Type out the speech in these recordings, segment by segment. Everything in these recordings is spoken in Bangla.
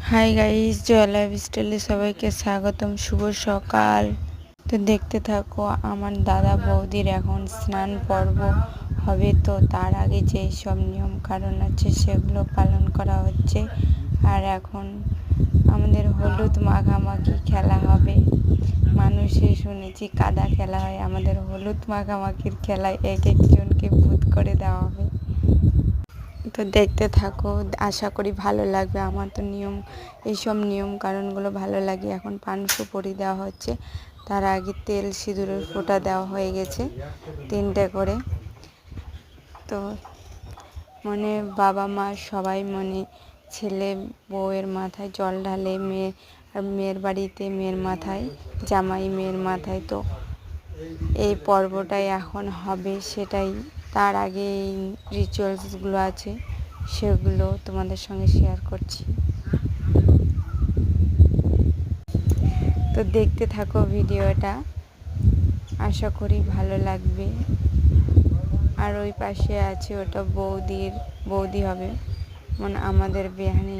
হাই গাইস, জয় লাইফ স্টাইলে সবাইকে স্বাগতম। শুভ সকাল। তো দেখতে থাকো, আমার দাদা বৌদির এখন স্নান পর্ব হবে। তো তার আগে যেই সব নিয়ম কারণ আছে সেগুলো পালন করা হচ্ছে। আর এখন আমাদের হলুদ মাখামাখি খেলা হবে। মানুষে শুনেছি কাদা খেলা হয়, আমাদের হলুদ মাখামাখির খেলায় এক একজনকে ভূত করে দেওয়া হবে। তো দেখতে থাকো, আশা করি ভালো লাগবে। আমার তো এইসব নিয়ম কারণগুলো ভালো লাগে। এখন পান সুপারি দেওয়া হচ্ছে, তার আগে তেল সিঁদুরের ফোঁটা দেওয়া হয়ে গেছে 3টে করে। তো বাবা মা সবাই ছেলে বউয়ের মাথায় জল ঢালে, মেয়ের বাড়িতে মেয়ের মাথায়, জামাই মেয়ের মাথায়। তো এই পর্বটাই এখন হবে, সেটাই। তার আগে এই রিচুয়ালসগুলো আছে, সেগুলো তোমাদের সঙ্গে শেয়ার করছি। তো দেখতে থাকো ভিডিওটা, আশা করি ভালো লাগবে। আর ওই পাশে আছে, ওটা বৌদি হবে, আমাদের বেহানি।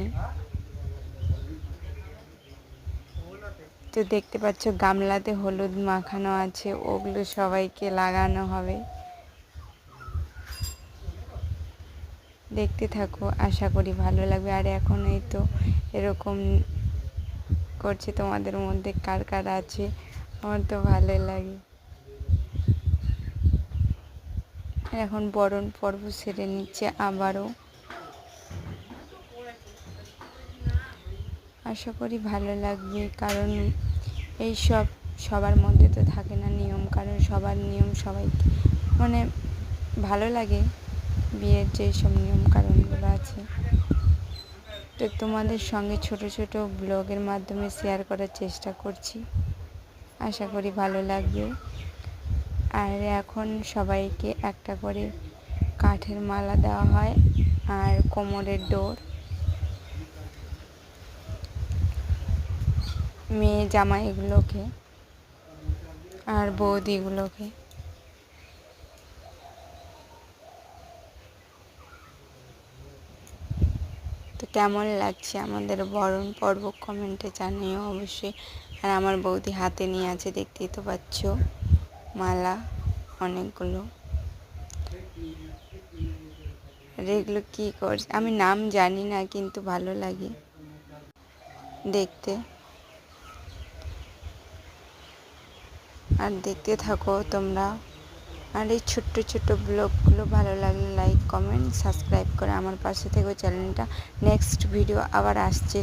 তো দেখতে পাচ্ছ গামলাতে হলুদ মাখানো আছে, ওগুলো সবাইকে লাগানো হবে। দেখতে থাকো, আশা করি ভালো লাগবে। আর এখন এই তো এরকম করছে, তোমাদের মধ্যে কার কার আছে, আমার তো ভালো লাগে। এখন বরণ পর্ব সেরে নিচ্ছে আবারও। আশা করি ভালো লাগবে, কারণ এই সবার মধ্যে তো থাকে না নিয়ম কারণ, সবার নিয়ম সবাইকে ভালো লাগে। বিয়ের যেই সব নিয়ম কারণগুলো আছে, তো তোমাদের সঙ্গে ছোট ছোট ব্লগের মাধ্যমে শেয়ার করার চেষ্টা করছি। আশা করি ভালো লাগবে। আর এখন সবাইকে একটা করে কাঠের মালা দেওয়া হয়, আর কোমরের ডোর মেয়ে জামাইগুলোকে আর বৌদিগুলোকে। তো কেমন লাগছে আমাদের বরণ পর্ব কমেন্টে জানিও অবশ্যই। আর আমার বৌদি হাতে নিয়ে আছে, দেখতেই তো পাচ্ছ, মালা অনেকগুলো। আর এগুলো কী করছে আমি নাম জানি না, কিন্তু ভালো লাগে দেখতে। আর দেখতে থাকো তোমরা। আর এই ছোট্ট ছোট্ট ব্লগগুলো ভালো লাগলে লাইক কমেন্ট সাবস্ক্রাইব করে আমার পাশে থেকে চ্যানেলটা। নেক্সট ভিডিও আবার আসছে।